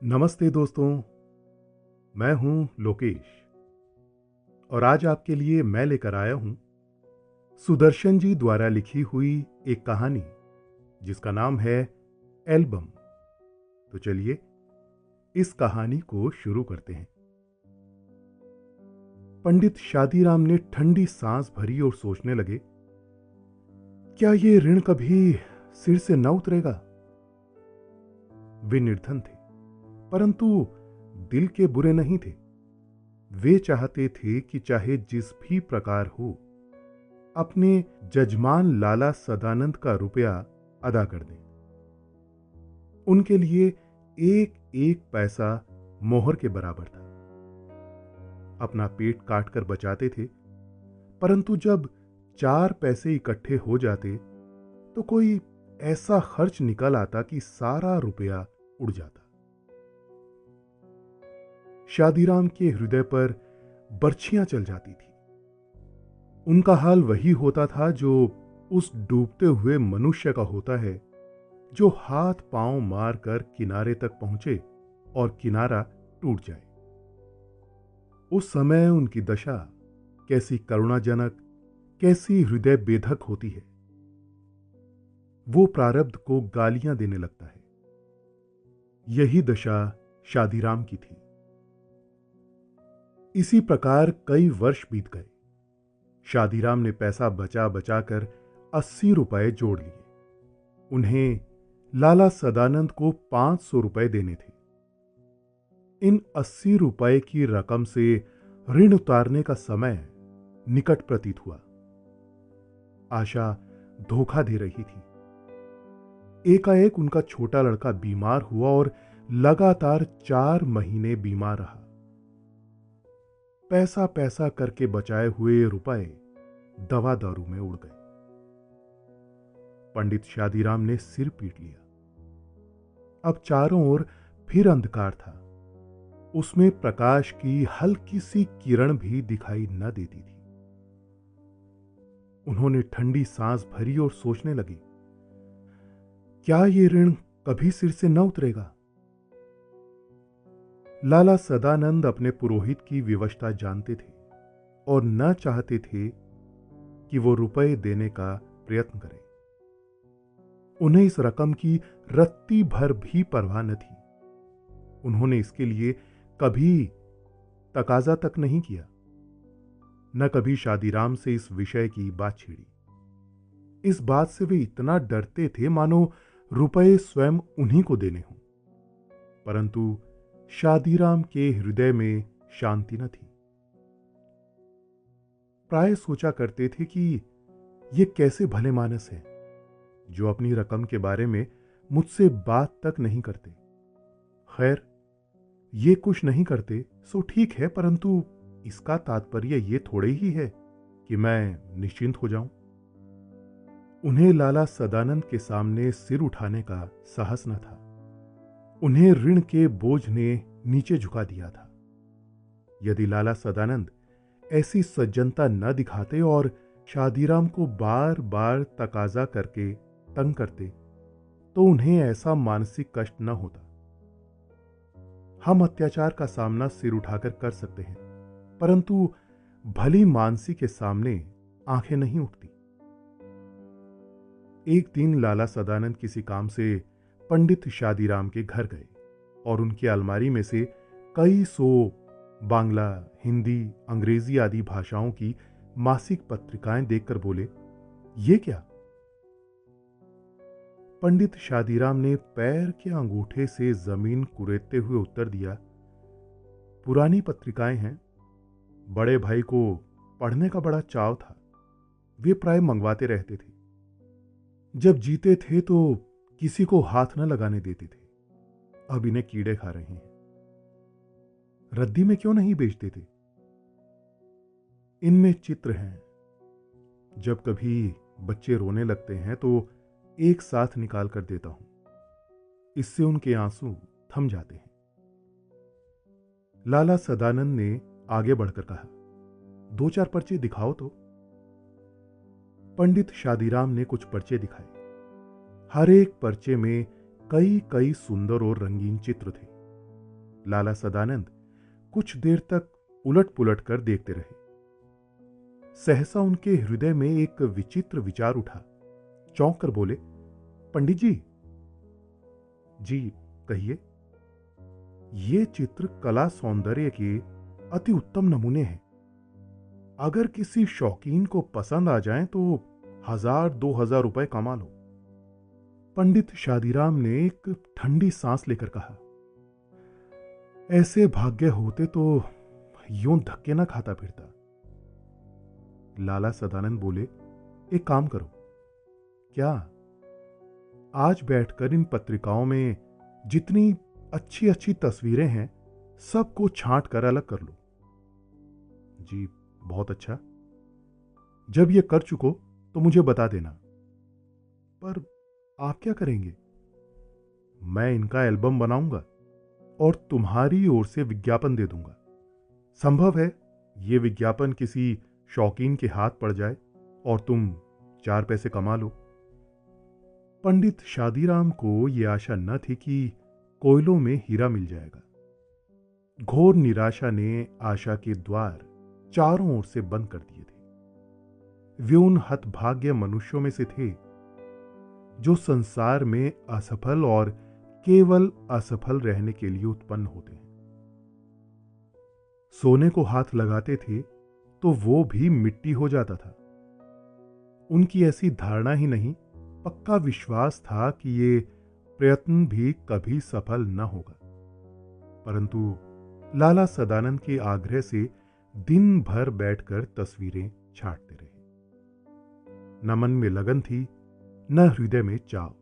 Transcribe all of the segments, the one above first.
नमस्ते दोस्तों। मैं हूं लोकेश और आज आपके लिए मैं लेकर आया हूं सुदर्शन जी द्वारा लिखी हुई एक कहानी जिसका नाम है एल्बम। तो चलिए इस कहानी को शुरू करते हैं। पंडित शादीराम ने ठंडी सांस भरी और सोचने लगे, क्या ये ऋण कभी सिर से न उतरेगा। वे निर्धन थे परंतु दिल के बुरे नहीं थे। वे चाहते थे कि चाहे जिस भी प्रकार हो अपने जजमान लाला सदानंद का रुपया अदा कर दें। उनके लिए एक एक पैसा मोहर के बराबर था। अपना पेट काटकर बचाते थे, परंतु जब 4 पैसे इकट्ठे हो जाते तो कोई ऐसा खर्च निकल आता कि सारा रुपया उड़ जाता। शादीराम के हृदय पर बर्छियां चल जाती थी। उनका हाल वही होता था जो उस डूबते हुए मनुष्य का होता है जो हाथ पांव मारकर किनारे तक पहुंचे और किनारा टूट जाए। उस समय उनकी दशा कैसी करुणाजनक, कैसी हृदय बेधक होती है। वो प्रारब्ध को गालियां देने लगता है। यही दशा शादीराम की थी। इसी प्रकार कई वर्ष बीत गए। शादीराम ने पैसा बचा बचा कर 80 रुपए जोड़ लिए। उन्हें लाला सदानंद को 500 रुपए देने थे। इन 80 रुपए की रकम से ऋण उतारने का समय निकट प्रतीत हुआ। आशा धोखा दे रही थी। एकाएक उनका छोटा लड़का बीमार हुआ और लगातार 4 महीने बीमार रहा। पैसा पैसा करके बचाए हुए रुपए दवा दारू में उड़ गए। पंडित शादीराम ने सिर पीट लिया। अब चारों ओर फिर अंधकार था। उसमें प्रकाश की हल्की सी किरण भी दिखाई न देती थी। उन्होंने ठंडी सांस भरी और सोचने लगे, क्या ये ऋण कभी सिर से न उतरेगा। लाला सदानंद अपने पुरोहित की विवशता जानते थे और न चाहते थे कि वो रुपए देने का प्रयत्न करें। उन्हें इस रकम की रत्ती भर भी परवाह न थी। उन्होंने इसके लिए कभी तकाजा तक नहीं किया, न कभी शादीराम से इस विषय की बात छेड़ी। इस बात से वे इतना डरते थे मानो रुपए स्वयं उन्हीं को देने हों। परंतु शादीराम के हृदय में शांति न थी। प्राय सोचा करते थे कि ये कैसे भले मानस हैं जो अपनी रकम के बारे में मुझसे बात तक नहीं करते। खैर, ये कुछ नहीं करते सो ठीक है, परंतु इसका तात्पर्य ये थोड़े ही है कि मैं निश्चिंत हो जाऊं। उन्हें लाला सदानंद के सामने सिर उठाने का साहस न था। उन्हें ऋण के बोझ ने नीचे झुका दिया था। यदि लाला सदानंद ऐसी सज्जनता न दिखाते और शादीराम को बार बार तकाजा करके तंग करते तो उन्हें ऐसा मानसिक कष्ट न होता। हम अत्याचार का सामना सिर उठाकर कर सकते हैं, परंतु भली मानसी के सामने आंखें नहीं उठती। एक दिन लाला सदानंद किसी काम से पंडित शादीराम के घर गए और उनकी अलमारी में से कई सौ बांग्ला, हिंदी, अंग्रेजी आदि भाषाओं की मासिक पत्रिकाएं देखकर बोले, ये क्या। पंडित शादीराम ने पैर के अंगूठे से जमीन कुरेदते हुए उत्तर दिया, पुरानी पत्रिकाएं हैं। बड़े भाई को पढ़ने का बड़ा चाव था। वे प्राय मंगवाते रहते थे। जब जीते थे तो किसी को हाथ न लगाने देते थे। अब इन्हें कीड़े खा रहे हैं। रद्दी में क्यों नहीं बेचते थे। इनमें चित्र हैं। जब कभी बच्चे रोने लगते हैं तो एक साथ निकाल कर देता हूं। इससे उनके आंसू थम जाते हैं। लाला सदानंद ने आगे बढ़कर कहा, 2-4 पर्चे दिखाओ तो। पंडित शादीराम ने कुछ पर्चे दिखाए। हर एक पर्चे में कई कई सुंदर और रंगीन चित्र थे। लाला सदानंद कुछ देर तक उलट पुलट कर देखते रहे। सहसा उनके हृदय में एक विचित्र विचार उठा। चौंक कर बोले, पंडित जी। जी कहिए। ये चित्र कला सौंदर्य के अति उत्तम नमूने हैं। अगर किसी शौकीन को पसंद आ जाएं तो 1000-2000 रुपए कमा लो। पंडित शादीराम ने एक ठंडी सांस लेकर कहा, ऐसे भाग्य होते तो यूं धक्के ना खाता फिरता। लाला सदानंद बोले, एक काम करो। क्या? आज बैठकर इन पत्रिकाओं में जितनी अच्छी अच्छी तस्वीरें हैं सबको छांट कर अलग कर लो। जी बहुत अच्छा। जब ये कर चुको तो मुझे बता देना। पर आप क्या करेंगे? मैं इनका एल्बम बनाऊंगा और तुम्हारी ओर से विज्ञापन दे दूंगा। संभव है ये विज्ञापन किसी शौकीन के हाथ पड़ जाए और तुम 4 पैसे कमा लो। पंडित शादीराम को यह आशा न थी कि कोयलों में हीरा मिल जाएगा। घोर निराशा ने आशा के द्वार चारों ओर से बंद कर दिए थे। वे उन हतभाग्य मनुष्यों में से थे जो संसार में असफल और केवल असफल रहने के लिए उत्पन्न होते हैं। सोने को हाथ लगाते थे तो वो भी मिट्टी हो जाता था। उनकी ऐसी धारणा ही नहीं, पक्का विश्वास था कि ये प्रयत्न भी कभी सफल न होगा। परंतु लाला सदानंद के आग्रह से दिन भर बैठकर तस्वीरें छांटते रहे। न मन में लगन थी, न हृदय में चाव।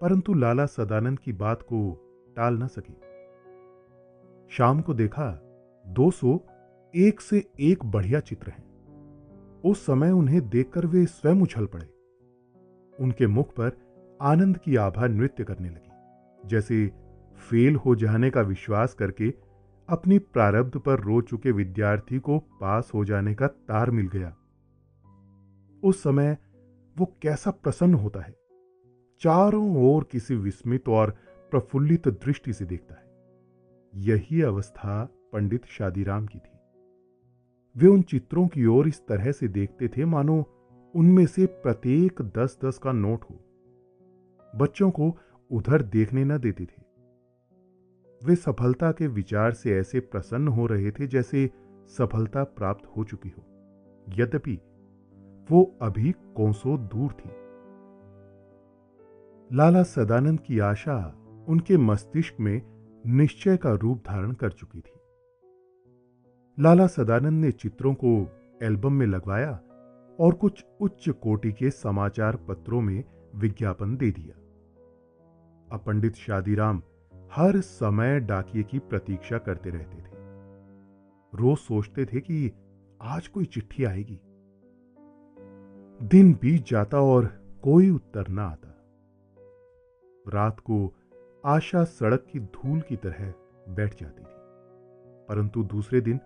परंतु लाला सदानंद की बात को टाल न सकी। शाम को देखा 200 एक से एक बढ़िया चित्र हैं। उस समय उन्हें देखकर वे स्वयं उछल पड़े। उनके मुख पर आनंद की आभा नृत्य करने लगी, जैसे फेल हो जाने का विश्वास करके अपनी प्रारब्ध पर रो चुके विद्यार्थी को पास हो जाने का तार मिल गया। उस समय वो कैसा प्रसन्न होता है, चारों ओर किसी विस्मित और प्रफुल्लित दृष्टि से देखता है। यही अवस्था पंडित शादीराम की थी। वे उन चित्रों की ओर इस तरह से देखते थे मानो उनमें से प्रत्येक 10-10 का नोट हो। बच्चों को उधर देखने न देते थे। वे सफलता के विचार से ऐसे प्रसन्न हो रहे थे जैसे सफलता प्राप्त हो चुकी हो, यद्यपि वो अभी कोसों दूर थी। लाला सदानंद की आशा उनके मस्तिष्क में निश्चय का रूप धारण कर चुकी थी। लाला सदानंद ने चित्रों को एल्बम में लगवाया और कुछ उच्च कोटि के समाचार पत्रों में विज्ञापन दे दिया। अब पंडित शादीराम हर समय डाकिये की प्रतीक्षा करते रहते थे। रोज सोचते थे कि आज कोई चिट्ठी आएगी। दिन बीत जाता और कोई उत्तर न आता। रात को आशा सड़क की धूल की तरह बैठ जाती थी। परंतु दूसरे दिन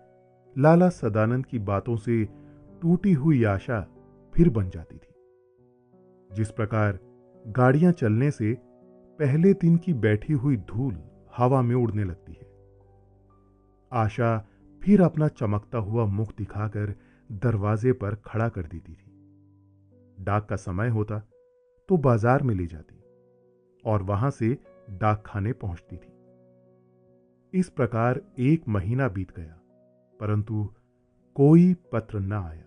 लाला सदानंद की बातों से टूटी हुई आशा फिर बन जाती थी। जिस प्रकार गाड़ियां चलने से पहले दिन की बैठी हुई धूल हवा में उड़ने लगती है, आशा फिर अपना चमकता हुआ मुख दिखाकर दरवाजे पर खड़ा कर देती थी। डाक का समय होता तो बाजार में ले जाती और वहां से डाक खाने पहुंचती थी। इस प्रकार 1 महीना बीत गया, परंतु कोई पत्र न आया।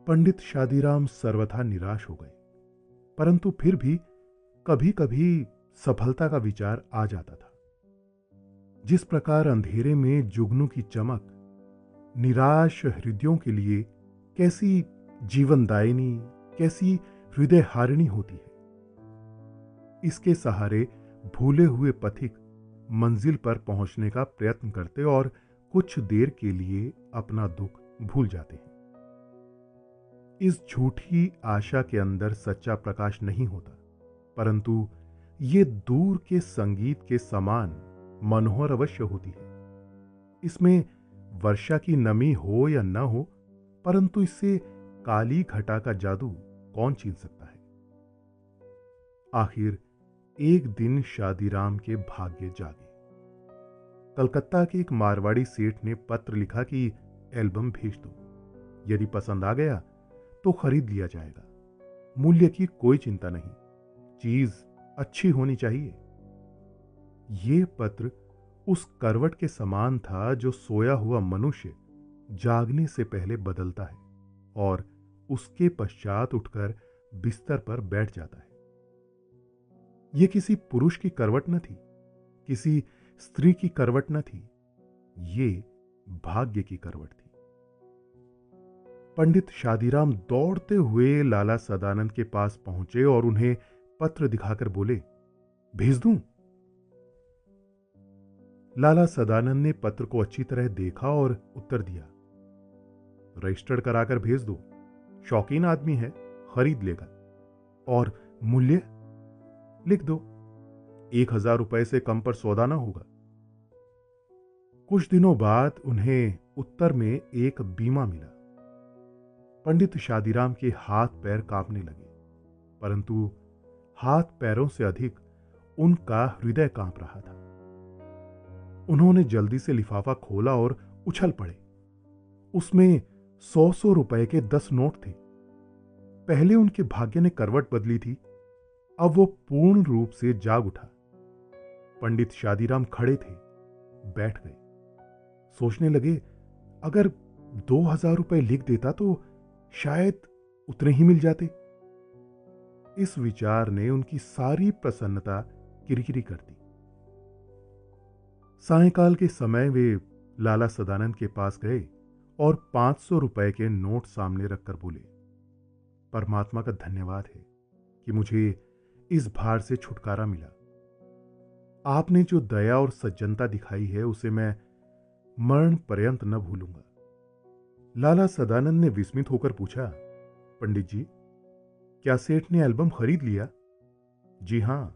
पंडित शादीराम सर्वथा निराश हो गए, परंतु फिर भी कभी कभी सफलता का विचार आ जाता था। जिस प्रकार अंधेरे में जुगनू की चमक निराश हृदयों के लिए कैसी जीवनदायिनी, कैसी हृदय हारिणी होती है, इसके सहारे भूले हुए पथिक मंजिल पर पहुंचने का प्रयत्न करते और कुछ देर के लिए अपना दुख भूल जाते हैं। इस झूठी आशा के अंदर सच्चा प्रकाश नहीं होता, परंतु ये दूर के संगीत के समान मनोहर अवश्य होती है। इसमें वर्षा की नमी हो या न हो, परंतु इससे काली घटा का जादू कौन छीन सकता है। आखिर एक दिन शादीराम के भाग्य जागे। कलकत्ता के एक मारवाड़ी सेठ ने पत्र लिखा कि एल्बम भेज दो, यदि पसंद आ गया तो खरीद लिया जाएगा। मूल्य की कोई चिंता नहीं, चीज अच्छी होनी चाहिए। ये पत्र उस करवट के समान था जो सोया हुआ मनुष्य जागने से पहले बदलता है और उसके पश्चात उठकर बिस्तर पर बैठ जाता है। यह किसी पुरुष की करवट न थी, किसी स्त्री की करवट न थी, ये भाग्य की करवट थी। पंडित शादीराम दौड़ते हुए लाला सदानंद के पास पहुंचे और उन्हें पत्र दिखाकर बोले, भेज दूं? लाला सदानंद ने पत्र को अच्छी तरह देखा और उत्तर दिया, रजिस्टर्ड कराकर भेज दो, शौकीन आदमी है, खरीद लेगा। और मूल्य लिख दो, 1000 रुपए से कम पर सौदा ना होगा। कुछ दिनों बाद उन्हें उत्तर में एक बीमा मिला। पंडित शादीराम के हाथ पैर कांपने लगे, परंतु हाथ पैरों से अधिक उनका हृदय कांप रहा था। उन्होंने जल्दी से लिफाफा खोला और उछल पड़े। उसमें 100 रुपए के 10 नोट थे। पहले उनके भाग्य ने करवट बदली थी, अब वो पूर्ण रूप से जाग उठा। पंडित शादीराम खड़े थे, बैठ गए, सोचने लगे, अगर 2000 रुपए लिख देता तो शायद उतने ही मिल जाते। इस विचार ने उनकी सारी प्रसन्नता किरकिरी कर दी। सायंकाल के समय वे लाला सदानंद के पास गए और 500 रुपए के नोट सामने रखकर बोले, परमात्मा का धन्यवाद है कि मुझे इस भार से छुटकारा मिला। आपने जो दया और सज्जनता दिखाई है उसे मैं मरण पर्यंत न भूलूंगा। लाला सदानंद ने विस्मित होकर पूछा, पंडित जी, क्या सेठ ने एल्बम खरीद लिया? जी हां,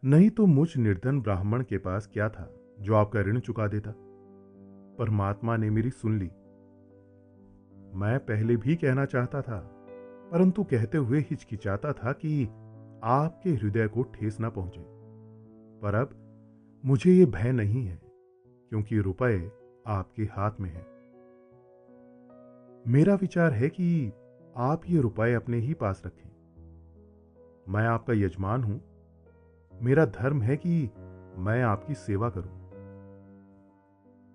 नहीं तो मुझ निर्धन ब्राह्मण के पास क्या था जो आपका ऋण चुका देता। परमात्मा ने मेरी सुन ली। मैं पहले भी कहना चाहता था, परंतु कहते हुए हिचकिचाता था कि आपके हृदय को ठेस न पहुंचे। पर अब मुझे यह भय नहीं है, क्योंकि रुपए आपके हाथ में है। मेरा विचार है कि आप ये रुपए अपने ही पास रखें। मैं आपका यजमान हूं, मेरा धर्म है कि मैं आपकी सेवा करूं।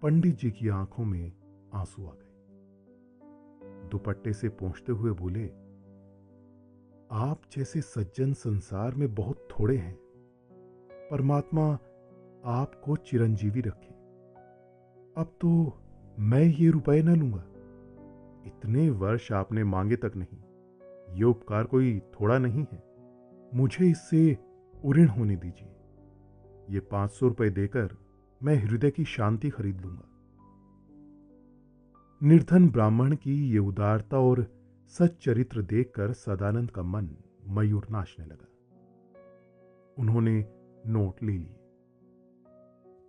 पंडित जी की आंखों में आंसू आ गए। दुपट्टे से पोंछते हुए बोले, आप जैसे सज्जन संसार में बहुत थोड़े हैं। परमात्मा आपको चिरंजीवी रखे। अब तो मैं ये रुपए न लूंगा। इतने वर्ष आपने मांगे तक नहीं, ये उपकार कोई थोड़ा नहीं है। मुझे इससे उऋण होने दीजिए। ये 500 रुपए देकर मैं हृदय की शांति खरीद लूंगा। निर्धन ब्राह्मण की ये उदारता और सच्चरित्र देखकर सदानंद का मन मयूर नाचने लगा। उन्होंने नोट ले लिए।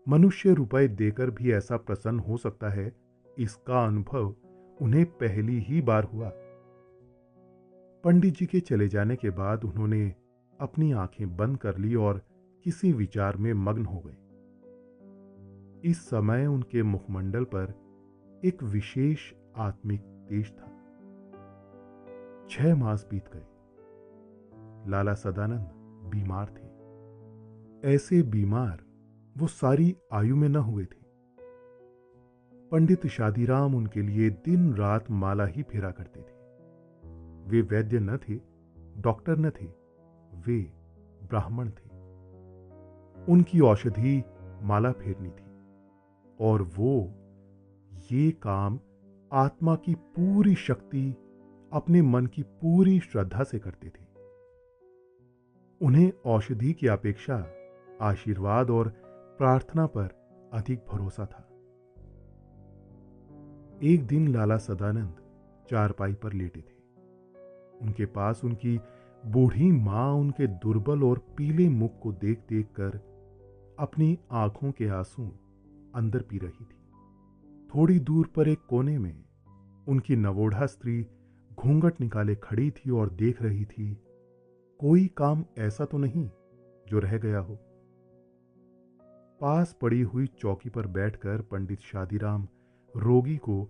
मनुष्य रुपए देकर भी ऐसा प्रसन्न हो सकता है, इसका अनुभव उन्हें पहली ही बार हुआ। पंडित जी के चले जाने के बाद उन्होंने अपनी आंखें बंद कर ली और किसी विचार में मग्न हो गए। इस समय उनके मुखमंडल पर एक विशेष आत्मिक तेज था। 6 मास बीत गए। लाला सदानंद बीमार थे। ऐसे बीमार वो सारी आयु में न हुए थे। पंडित शादीराम उनके लिए दिन रात माला ही फेरा करते थे। वे वैद्य न थे, डॉक्टर न थे, वे ब्राह्मण थे। उनकी औषधि माला फेरनी थी और वो ये काम आत्मा की पूरी शक्ति, अपने मन की पूरी श्रद्धा से करते थे। उन्हें औषधि की अपेक्षा आशीर्वाद और प्रार्थना पर अधिक भरोसा था। एक दिन लाला सदानंद चारपाई पर लेटे थे। उनके पास उनकी बूढ़ी मां उनके दुर्बल और पीले मुख को देख देख कर अपनी आंखों के आंसू अंदर पी रही थी। थोड़ी दूर पर एक कोने में उनकी नवोढ़ा स्त्री घूंघट निकाले खड़ी थी और देख रही थी, कोई काम ऐसा तो नहीं जो रह गया हो। पास पड़ी हुई चौकी पर बैठकर पंडित शादीराम रोगी को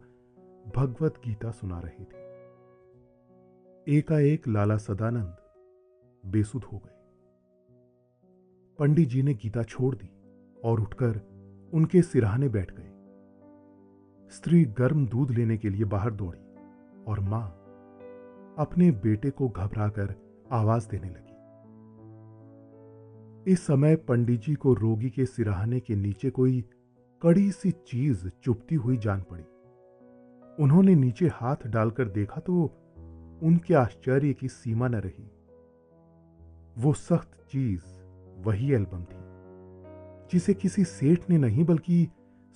भगवत गीता सुना रहे थे। एकाएक लाला सदानंद बेसुध हो गए। पंडित जी ने गीता छोड़ दी और उठकर उनके सिरहाने बैठ गए। स्त्री गर्म दूध लेने के लिए बाहर दौड़ी और मां अपने बेटे को घबराकर आवाज देने लगी। इस समय पंडित जी को रोगी के सिरहाने के नीचे कोई कड़ी सी चीज चुभती हुई जान पड़ी। उन्होंने नीचे हाथ डालकर देखा तो उनके आश्चर्य की सीमा न रही। वो सख्त चीज वही एल्बम थी जिसे किसी सेठ ने नहीं बल्कि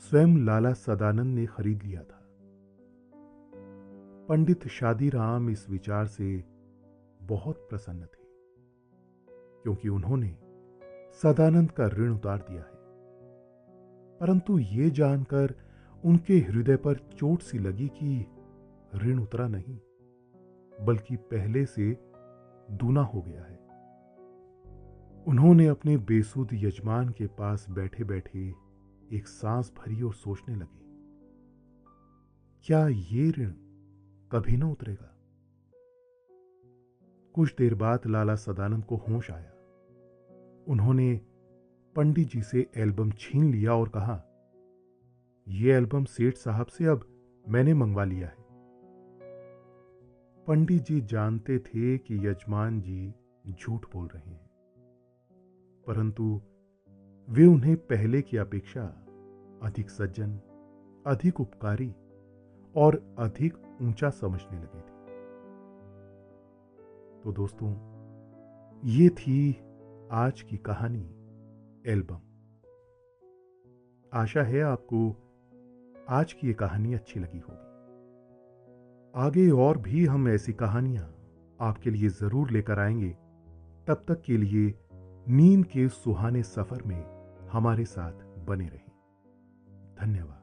स्वयं लाला सदानंद ने खरीद लिया था। पंडित शादीराम इस विचार से बहुत प्रसन्न थे क्योंकि उन्होंने सदानंद का ऋण उतार दिया है। परंतु ये जानकर उनके हृदय पर चोट सी लगी कि ऋण उतरा नहीं बल्कि पहले से दूना हो गया है। उन्होंने अपने बेसुध यजमान के पास बैठे बैठे एक सांस भरी और सोचने लगे, क्या ये ऋण कभी न उतरेगा? कुछ देर बाद लाला सदानंद को होश आया। उन्होंने पंडित जी से एल्बम छीन लिया और कहा, यह एल्बम सेठ साहब से अब मैंने मंगवा लिया है। पंडित जी जानते थे कि यजमान जी झूठ बोल रहे हैं, परंतु वे उन्हें पहले की अपेक्षा अधिक सज्जन, अधिक उपकारी और अधिक ऊंचा समझने लगे थे। तो दोस्तों, ये थी आज की कहानी एल्बम। आशा है आपको आज की ये कहानी अच्छी लगी होगी। आगे और भी हम ऐसी कहानियां आपके लिए जरूर लेकर आएंगे। तब तक के लिए नींद के सुहाने सफर में हमारे साथ बने रहें। धन्यवाद।